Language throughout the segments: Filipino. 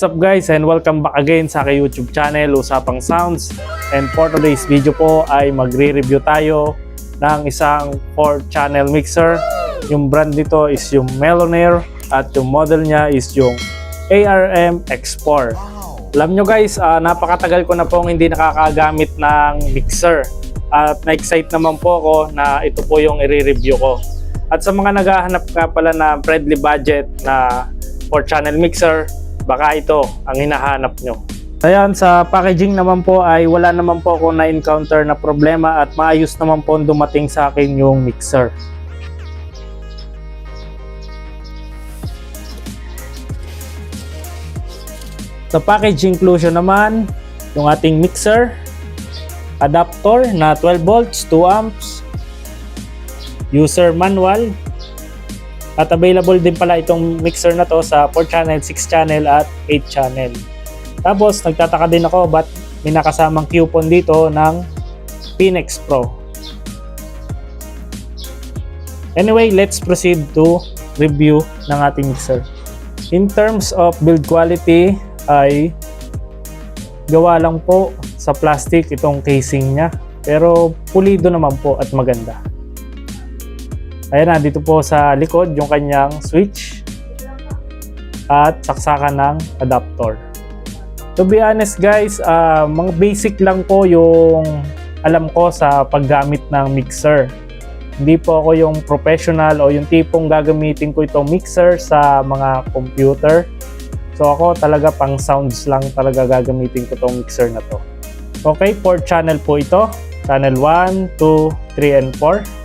What's up guys, and welcome back again sa aking YouTube channel, Usapang Sounds. And for today's video po ay magre-review tayo ng isang 4-channel mixer. Yung brand nito is yung Melonair at yung model niya is yung ARM X4. Alam nyo guys, napakatagal ko na pong hindi nakakagamit ng mixer. At na-excite naman po ako na ito po yung i-review ko. At sa mga naghahanap nga pala na friendly budget na 4-channel mixer, baka ito ang hinahanap nyo. Ayan, sa packaging naman po ay wala naman po ako na-encounter na problema at maayos naman po dumating sa akin yung mixer. Sa package inclusion naman, yung ating mixer, adapter na 12 volts, 2 amps, user manual, at available din pala itong mixer na to sa 4-channel, 6-channel at 8-channel. Tapos nagtataka din ako ba't may nakasamang coupon dito ng Pinex Pro. Anyway, let's proceed to review ng ating mixer. In terms of build quality ay gawa lang po sa plastic itong casing niya, pero pulido naman po at maganda. Ayan na, dito po sa likod yung kanyang switch at saksakan ng adapter. To be honest guys, mga basic lang po yung alam ko sa paggamit ng mixer. Hindi po ako yung professional o yung tipong gagamitin ko itong mixer sa mga computer. So ako talaga pang sounds lang talaga gagamitin ko itong mixer na to. Okay, 4-channel po ito. Channel 1, 2, 3, and 4.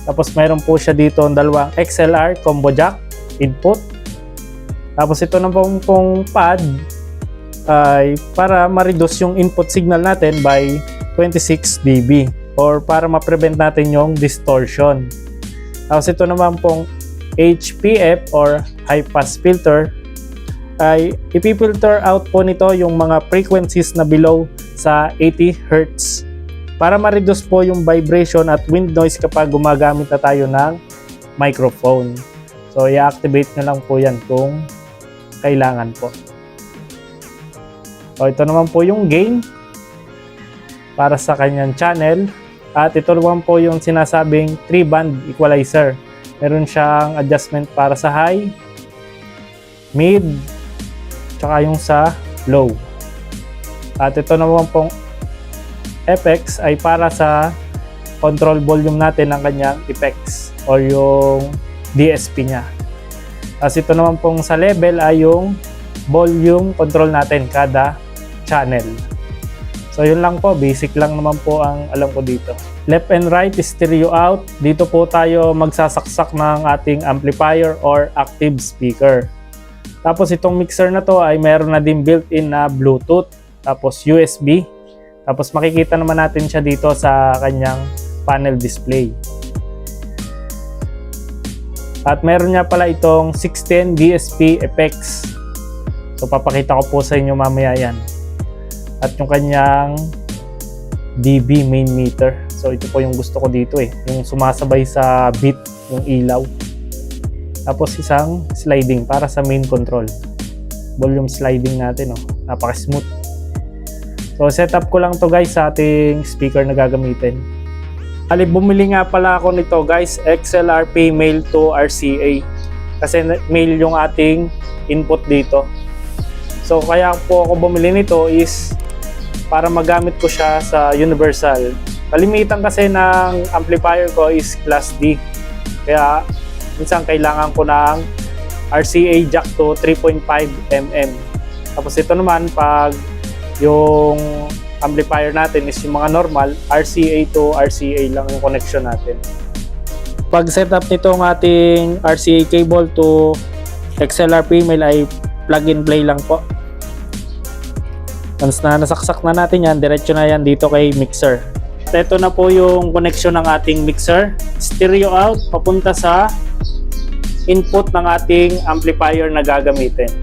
Tapos mayroon po siya dito ang dalawang XLR combo jack input. Tapos ito na pong pad ay para ma-reduce yung input signal natin by 26 dB or para ma-prevent natin yung distortion. Tapos ito naman pong HPF or high pass filter ay ipifilter out po nito yung mga frequencies na below sa 80 Hz para ma-reduce po yung vibration at wind noise kapag gumagamit na tayo ng microphone. So, i-activate nyo lang po yan kung kailangan po. So, ito naman po yung gain para sa kanyang channel. At ito naman po yung sinasabing 3-band equalizer. Meron siyang adjustment para sa high, mid, tsaka yung sa low. At ito naman pong effects ay para sa control volume natin ng kanyang effects or yung DSP niya. Tapos ito naman pong sa level ay yung volume control natin kada channel. So yun lang po, basic lang naman po ang alam ko dito. Left and right is stereo out. Dito po tayo magsasaksak ng ating amplifier or active speaker. Tapos itong mixer na to ay meron na din built-in na Bluetooth, tapos USB. Tapos makikita naman natin siya dito sa kanyang panel display. At meron niya pala itong 610 DSP effects. So papakita ko po sa inyo mamaya yan. At yung kanyang dB main meter. So ito po yung gusto ko dito yung sumasabay sa beat yung ilaw. Tapos isang sliding para sa main control. Volume sliding natin napaka-smooth. So, setup ko lang to guys sa ating speaker na gagamitin. Bumili nga pala ako nito guys, XLR-P male to RCA. Kasi male yung ating input dito. So, kaya po ako bumili nito is para magamit ko siya sa universal. Kalimitan kasi ng amplifier ko is class D. Kaya, minsan kailangan ko ng RCA jack to 3.5mm. Tapos ito naman, pag yung amplifier natin is yung mga normal, RCA to RCA lang yung connection natin. Pag setup nito ng ating RCA cable to XLR female ay plug and play lang po. Once na nasaksak na natin yan, diretso na yan dito kay mixer. At ito na po yung connection ng ating mixer. Stereo out papunta sa input ng ating amplifier na gagamitin.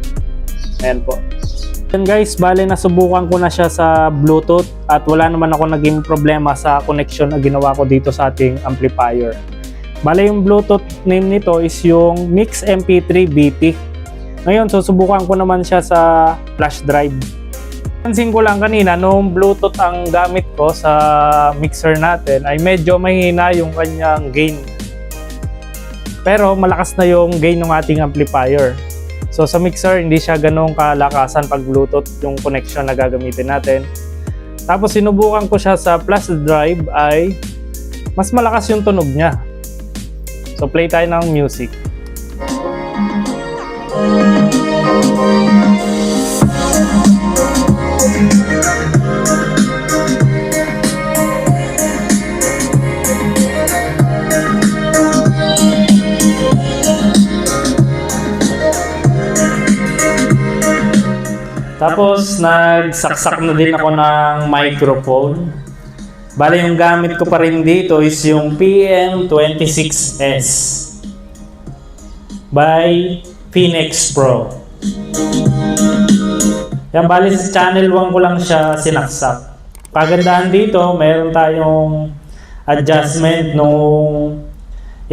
Ayan po. Then guys, bale nasubukan ko na siya sa Bluetooth at wala naman ako naging problema sa connection na ginawa ko dito sa ating amplifier. Bale yung Bluetooth name nito is yung Mix MP3 BT. Ngayon, susubukan ko naman siya sa flash drive. Pansin ko lang kanina, nung Bluetooth ang gamit ko sa mixer natin, ay medyo mahina yung kanyang gain. Pero malakas na yung gain ng ating amplifier. So sa mixer, hindi siya ganong kalakasan pag Bluetooth yung connection na gagamitin natin. Tapos sinubukan ko siya sa flash drive ay mas malakas yung tunog niya. So play tayo ng music. Tapos nagsaksak na din ako ng microphone. Bale yung gamit ko pa rin dito is yung PM26S by Phoenix Pro. Yan, bale sa channel 1 ko lang siya sinaksak. Pagandahan dito, mayroon tayong adjustment nung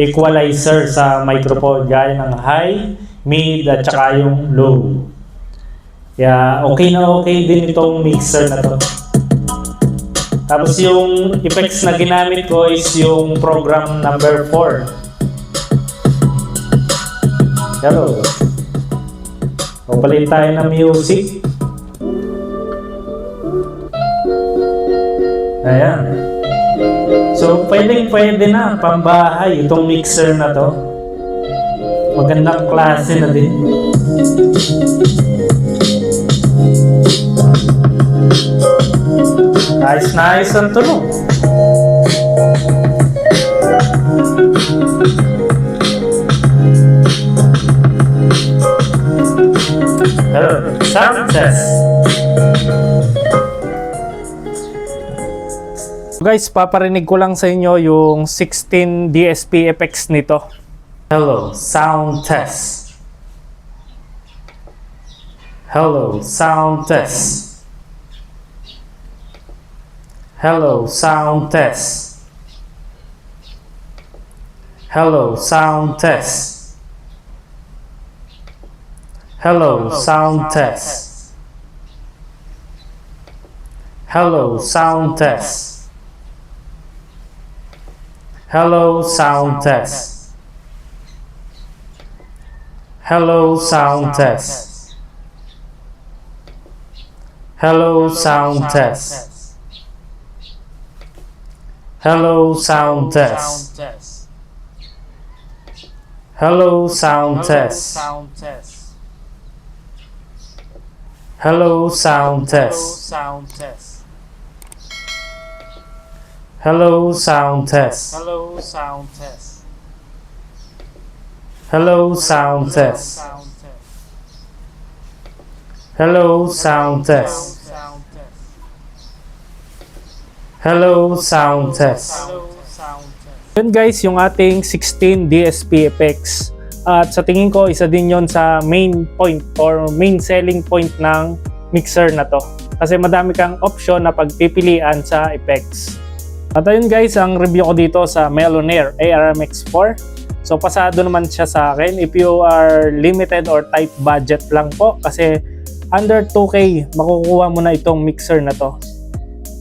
equalizer sa microphone gaya ng high, mid at saka yung low. Kaya okay na okay din itong mixer na to. Tapos yung effects na ginamit ko is yung program number 4. Hello. Papalit tayo ng music. Ayan. So pwede na pambahay itong mixer na to. Magandang klase na din. Nice ang tunog. Hello, sound test. Guys, paparinig ko lang sa inyo yung 16 DSP effects nito. Hello, sound test. Hello, sound test. Hello, sound test. Hello, sound test. Hello, sound test. Hello, sound test. Hello, sound test. Hello, sound test. Hello, sound test. Hello, sound test. Hello, sound test. Hello, sound test. Hello, sound test. Hello, sound test. Hello, sound test. Hello, sound test. Yun guys, yung ating 16 DSP effects. At sa tingin ko, isa din yon sa main point or main selling point ng mixer na to. Kasi madami kang option na pagpipilian sa effects. At ayun guys, ang review ko dito sa Melonair ARMX4. So pasado naman siya sa akin if you are limited or tight budget lang po. Kasi under 2K, makukuha mo na itong mixer na to.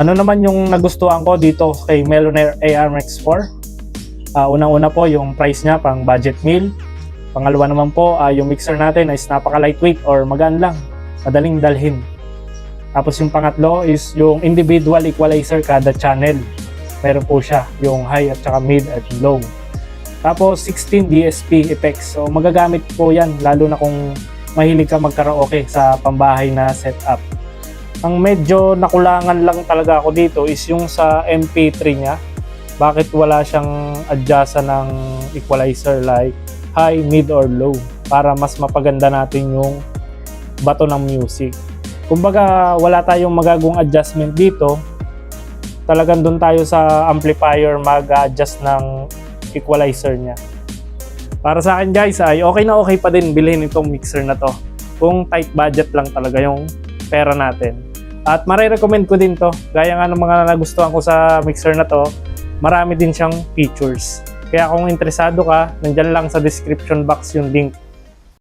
Ano naman yung nagustuhan ko dito kay Melonair ARMX4? Unang-una po yung price niya, pang budget meal. Pangalawa naman po, yung mixer natin is napaka-lightweight or magaan lang, madaling dalhin. Tapos yung pangatlo is yung individual equalizer kada channel. Meron po siya, yung high at saka mid at low. Tapos 16 DSP effects. So magagamit po yan, lalo na kung mahilig ka mag-karaoke sa pambahay na setup. Ang medyo nakulangan lang talaga ako dito is yung sa MP3 niya. Bakit wala siyang adjustan ng equalizer like high, mid, or low para mas mapaganda natin yung bato ng music. Kumbaga wala tayong magagawang adjustment dito. Talagang doon tayo sa amplifier mag-adjust ng equalizer niya. Para sa akin guys ay okay na okay pa din bilhin itong mixer na to kung tight budget lang talaga yung pera natin. At marirecommend ko din to. Gaya nga ng mga nagustuhan ko sa mixer na to, marami din siyang features. Kaya kung interesado ka, nandyan lang sa description box yung link